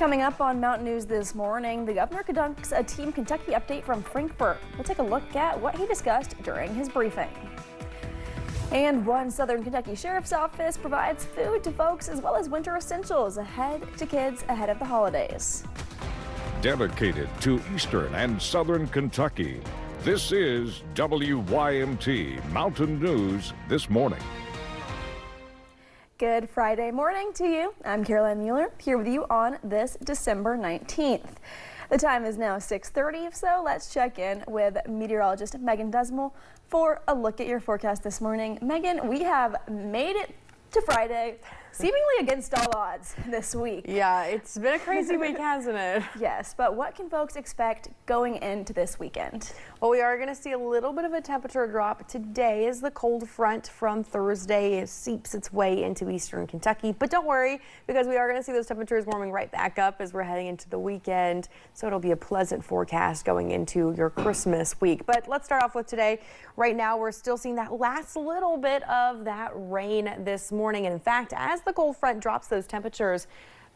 Coming up on Mountain News this morning, the governor conducts a Team Kentucky update from Frankfort. We'll take a look at what he discussed during his briefing. And one Southern Kentucky Sheriff's Office provides food to folks as well as winter essentials ahead of the holidays. Dedicated to Eastern and Southern Kentucky, this is WYMT Mountain News This Morning. Good Friday morning to you. I'm Caroline Mueller here with you on this December 19th. The time is now 6:30, so let's check in with meteorologist Megan Desmel for a look at your forecast this morning. Megan, we have made it to Friday, seemingly against all odds this week. Yeah, it's been a crazy week, hasn't it? Yes, but what can folks expect going into this weekend? Well, we are going to see a little bit of a temperature drop today as the cold front from Thursday seeps its way into eastern Kentucky. But don't worry, because we are going to see those temperatures warming right back up as we're heading into the weekend. So it'll be a pleasant forecast going into your Christmas week. But let's start off with today. Right now, we're still seeing that last little bit of that rain this morning. And in fact, as the cold front drops those temperatures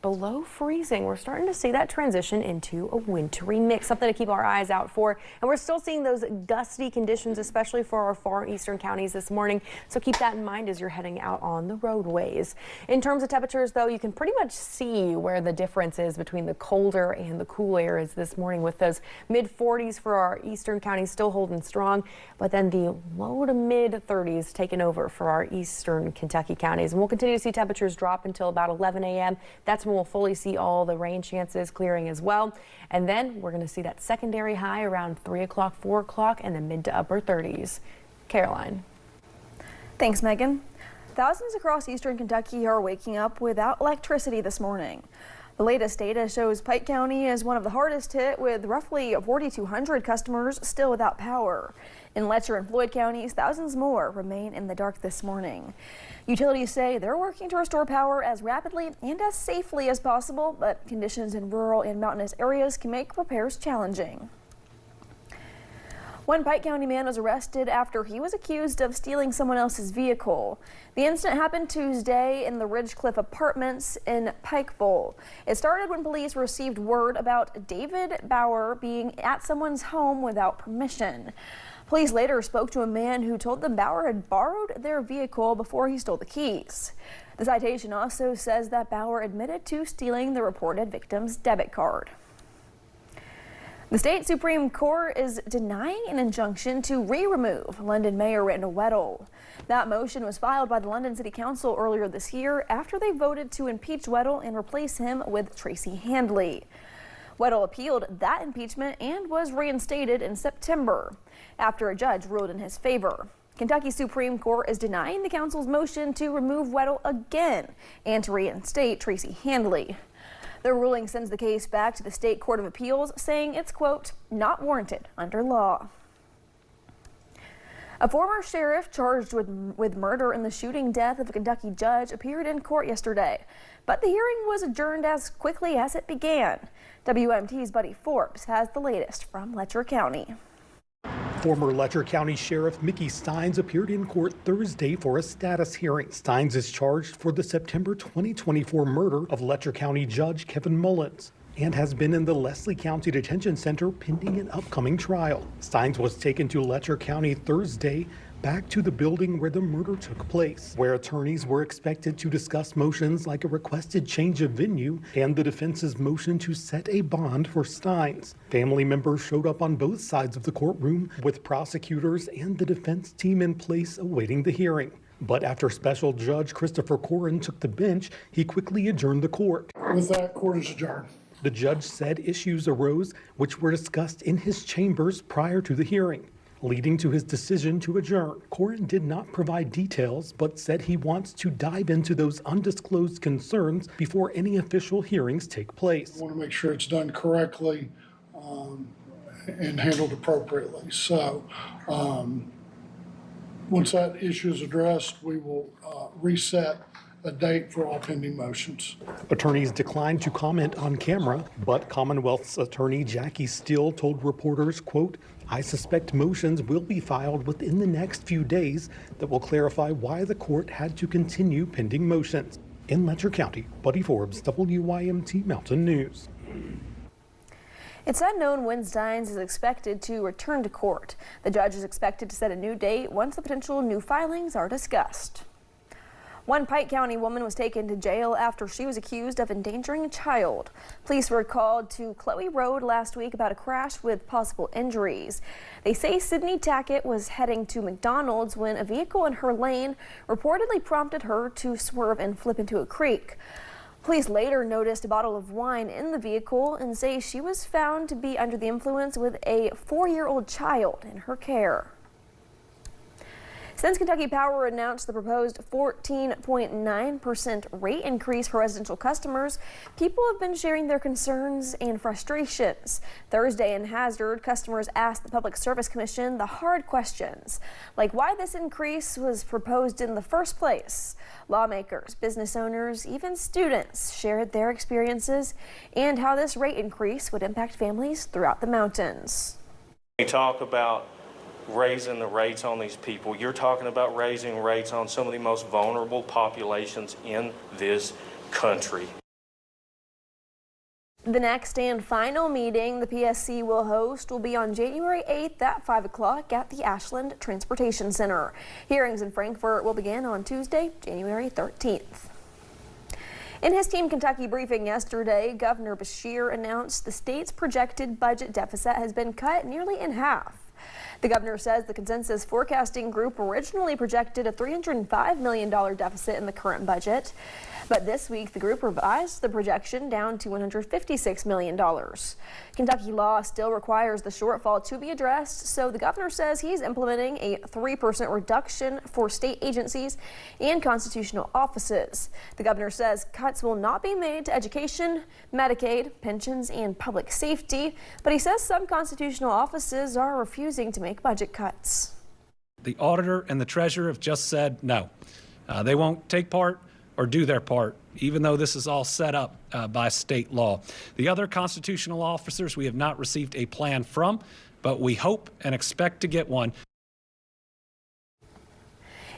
below freezing, we're starting to see that transition into a wintry mix, something to keep our eyes out for. And we're still seeing those gusty conditions, especially for our far eastern counties this morning. So keep that in mind as you're heading out on the roadways. In terms of temperatures, though, you can pretty much see where the difference is between the colder and the cool areas this morning, with those mid 40s for our eastern counties still holding strong, but then the low to mid 30s taking over for our eastern Kentucky counties. And we'll continue to see temperatures drop until about 11 a.m. That's when we'll fully see all the rain chances clearing as well. And then we're going to see that secondary high around 3 o'clock, 4 o'clock, and the mid to upper 30s. Caroline. Thanks, Megan. Thousands across eastern Kentucky are waking up without electricity this morning. The latest data shows Pike County is one of the hardest hit, with roughly 4,200 customers still without power. In Letcher and Floyd counties, thousands more remain in the dark this morning. Utilities say they're working to restore power as rapidly and as safely as possible, but conditions in rural and mountainous areas can make repairs challenging. One Pike County man was arrested after he was accused of stealing someone else's vehicle. The incident happened Tuesday in the Ridgecliff Apartments in Pikeville. It started when police received word about David Bauer being at someone's home without permission. Police later spoke to a man who told them Bauer had borrowed their vehicle before he stole the keys. The citation also says that Bauer admitted to stealing the reported victim's debit card. The state Supreme Court is denying an injunction to remove London Mayor Randall Weddle. That motion was filed by the London City Council earlier this year after they voted to impeach Weddle and replace him with Tracy Handley. Weddle appealed that impeachment and was reinstated in September after a judge ruled in his favor. Kentucky Supreme Court is denying the council's motion to remove Weddle again and to reinstate Tracy Handley. The ruling sends the case back to the State Court of Appeals, saying it's, quote, not warranted under law. A former sheriff charged with murder in the shooting death of a Kentucky judge appeared in court yesterday, but the hearing was adjourned as quickly as it began. WMT's Buddy Forbes has the latest from Letcher County. Former Letcher County Sheriff Mickey Steins appeared in court Thursday for a status hearing. Steins is charged for the September 2024 murder of Letcher County Judge Kevin Mullins and has been in the Leslie County Detention Center pending an upcoming trial. Steins was taken to Letcher County Thursday, back to the building where the murder took place, where attorneys were expected to discuss motions like a requested change of venue and the defense's motion to set a bond for Steins. Family members showed up on both sides of the courtroom, with prosecutors and the defense team in place awaiting the hearing. But after Special Judge Christopher Corrin took the bench, he quickly adjourned the court. With that, court is adjourned. The judge said issues arose which were discussed in his chambers prior to the hearing, leading to his decision to adjourn. Corrin did not provide details, but said he wants to dive into those undisclosed concerns before any official hearings take place. I want to make sure it's done correctly and handled appropriately. So once that issue is addressed, we will reset a date for all pending motions. Attorneys declined to comment on camera, but Commonwealth's attorney Jackie Steele told reporters, quote, I suspect motions will be filed within the next few days that will clarify why the court had to continue pending motions. In Letcher County, Buddy Forbes, WYMT Mountain News. It's unknown when Steins is expected to return to court. The judge is expected to set a new date once the potential new filings are discussed. One Pike County woman was taken to jail after she was accused of endangering a child. Police were called to Chloe Road last week about a crash with possible injuries. They say Sydney Tackett was heading to McDonald's when a vehicle in her lane reportedly prompted her to swerve and flip into a creek. Police later noticed a bottle of wine in the vehicle and say she was found to be under the influence with a 4-year-old child in her care. Since Kentucky Power announced the proposed 14.9% rate increase for residential customers, people have been sharing their concerns and frustrations. Thursday in Hazard, customers asked the Public Service Commission the hard questions, like why this increase was proposed in the first place. Lawmakers, business owners, even students shared their experiences and how this rate increase would impact families throughout the mountains. We talk about raising the rates on these people. You're talking about raising rates on some of the most vulnerable populations in this country. The next and final meeting the PSC will host will be on January 8th at 5 o'clock at the Ashland Transportation Center. Hearings in Frankfort will begin on Tuesday, January 13th. In his Team Kentucky briefing yesterday, Governor Beshear announced the state's projected budget deficit has been cut nearly in half. The governor says the consensus forecasting group originally projected a $305 million deficit in the current budget. But this week, the group revised the projection down to $156 million. Kentucky law still requires the shortfall to be addressed, so the governor says he's implementing a 3% reduction for state agencies and constitutional offices. The governor says cuts will not be made to education, Medicaid, pensions, and public safety, but he says some constitutional offices are refusing to make budget cuts. The auditor and the treasurer have just said no. They won't take part or do their part, even though this is all set up by state law. The other constitutional officers we have not received a plan from, but we hope and expect to get one.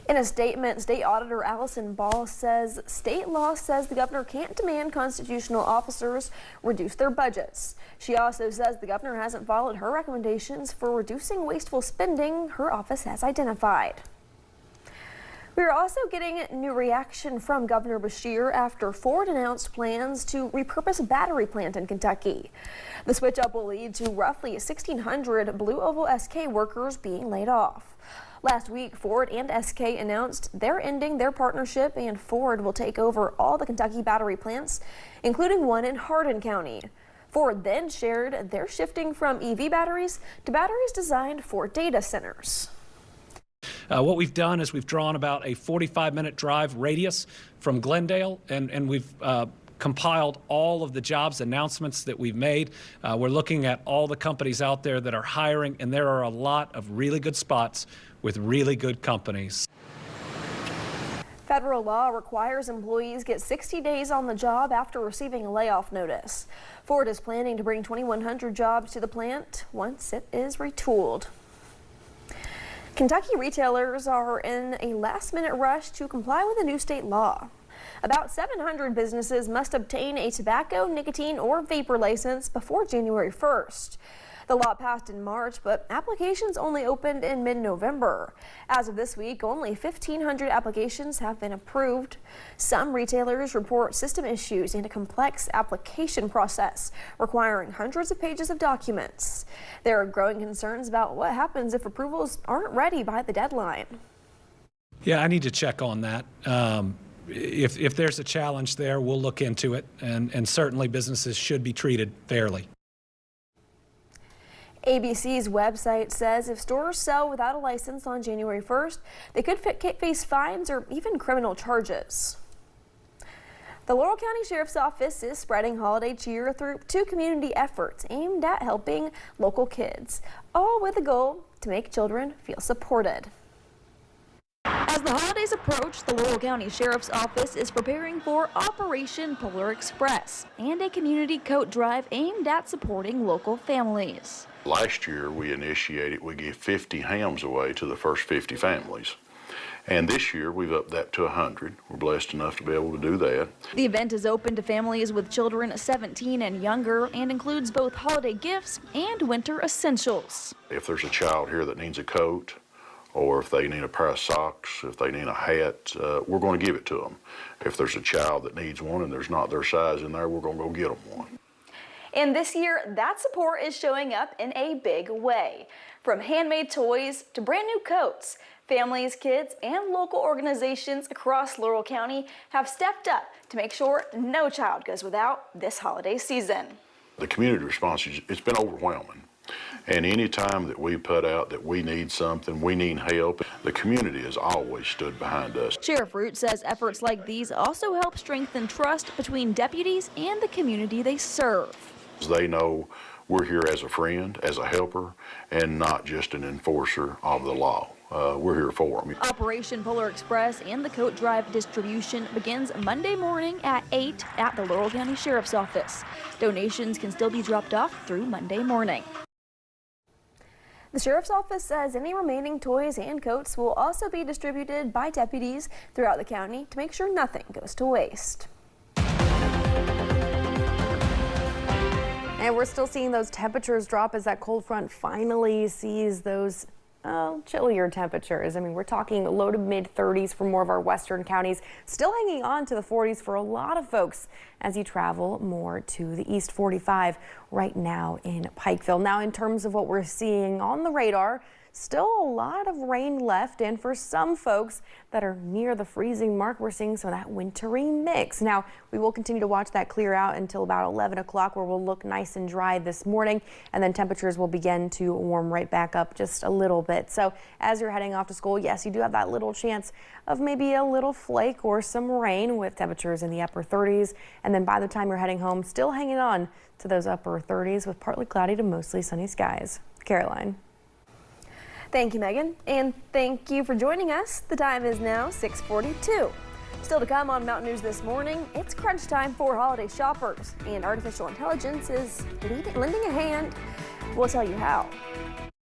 In a statement, State Auditor Allison Ball says state law says the governor can't demand constitutional officers reduce their budgets. She also says the governor hasn't followed her recommendations for reducing wasteful spending her office has identified. We are also getting new reaction from Governor Beshear after Ford announced plans to repurpose a battery plant in Kentucky. The switch up will lead to roughly 1,600 Blue Oval SK workers being laid off. Last week, Ford and SK announced they're ending their partnership and Ford will take over all the Kentucky battery plants, including one in Hardin County. Ford then shared they're shifting from EV batteries to batteries designed for data centers. What we've done is we've drawn about a 45-minute drive radius from Glendale, and we've compiled all of the jobs announcements that we've made. We're looking at all the companies out there that are hiring, and there are a lot of really good spots with really good companies. Federal law requires employees get 60 days on the job after receiving a layoff notice. Ford is planning to bring 2,100 jobs to the plant once it is retooled. Kentucky retailers are in a last-minute rush to comply with a new state law. About 700 businesses must obtain a tobacco, nicotine, or vapor license before January 1st. The law passed in March, but applications only opened in mid-November. As of this week, only 1,500 applications have been approved. Some retailers report system issues and a complex application process requiring hundreds of pages of documents. There are growing concerns about what happens if approvals aren't ready by the deadline. Yeah, I need to check on that. If there's a challenge there, we'll look into it, and certainly businesses should be treated fairly. ABC's website says if stores sell without a license on January 1st, they could face fines or even criminal charges. The Laurel County Sheriff's Office is spreading holiday cheer through 2 community efforts aimed at helping local kids, all with the goal to make children feel supported. As the holidays approach, the Laurel County Sheriff's Office is preparing for Operation Polar Express and a community coat drive aimed at supporting local families. Last year we gave 50 hams away to the first 50 families. And this year we've upped that to 100. We're blessed enough to be able to do that. The event is open to families with children 17 and younger and includes both holiday gifts and winter essentials. If there's a child here that needs a coat, or if they need a pair of socks, if they need a hat, we're going to give it to them. If there's a child that needs one and there's not their size in there, we're going to go get them one. And this year, that support is showing up in a big way. From handmade toys to brand new coats, families, kids, and local organizations across Laurel County have stepped up to make sure no child goes without this holiday season. The community response, it's been overwhelming. And any time that we put out that we need something, we need help, the community has always stood behind us. Sheriff Root says efforts like these also help strengthen trust between deputies and the community they serve. They know we're here as a friend, as a helper, and not just an enforcer of the law. We're here for them. Operation Polar Express and the coat drive distribution begins Monday morning at 8 at the Laurel County Sheriff's Office. Donations can still be dropped off through Monday morning. The Sheriff's Office says any remaining toys and coats will also be distributed by deputies throughout the county to make sure nothing goes to waste. And we're still seeing those temperatures drop as that cold front finally sees those chillier temperatures. I mean, we're talking low to mid 30s for more of our western counties, still hanging on to the 40s for a lot of folks as you travel more to the East 45 right now in Pikeville. Now, in terms of what we're seeing on the radar, still a lot of rain left, and for some folks that are near the freezing mark, we're seeing some of that wintry mix. Now, we will continue to watch that clear out until about 11 o'clock, where we'll look nice and dry this morning, and then temperatures will begin to warm right back up just a little bit. So as you're heading off to school, yes, you do have that little chance of maybe a little flake or some rain with temperatures in the upper 30s. And then by the time you're heading home, still hanging on to those upper 30s with partly cloudy to mostly sunny skies. Caroline. Thank you, Megan, and thank you for joining us. The time is now 6:42. Still to come on Mountain News this morning, it's crunch time for holiday shoppers, and artificial intelligence is lending a hand. We'll tell you how.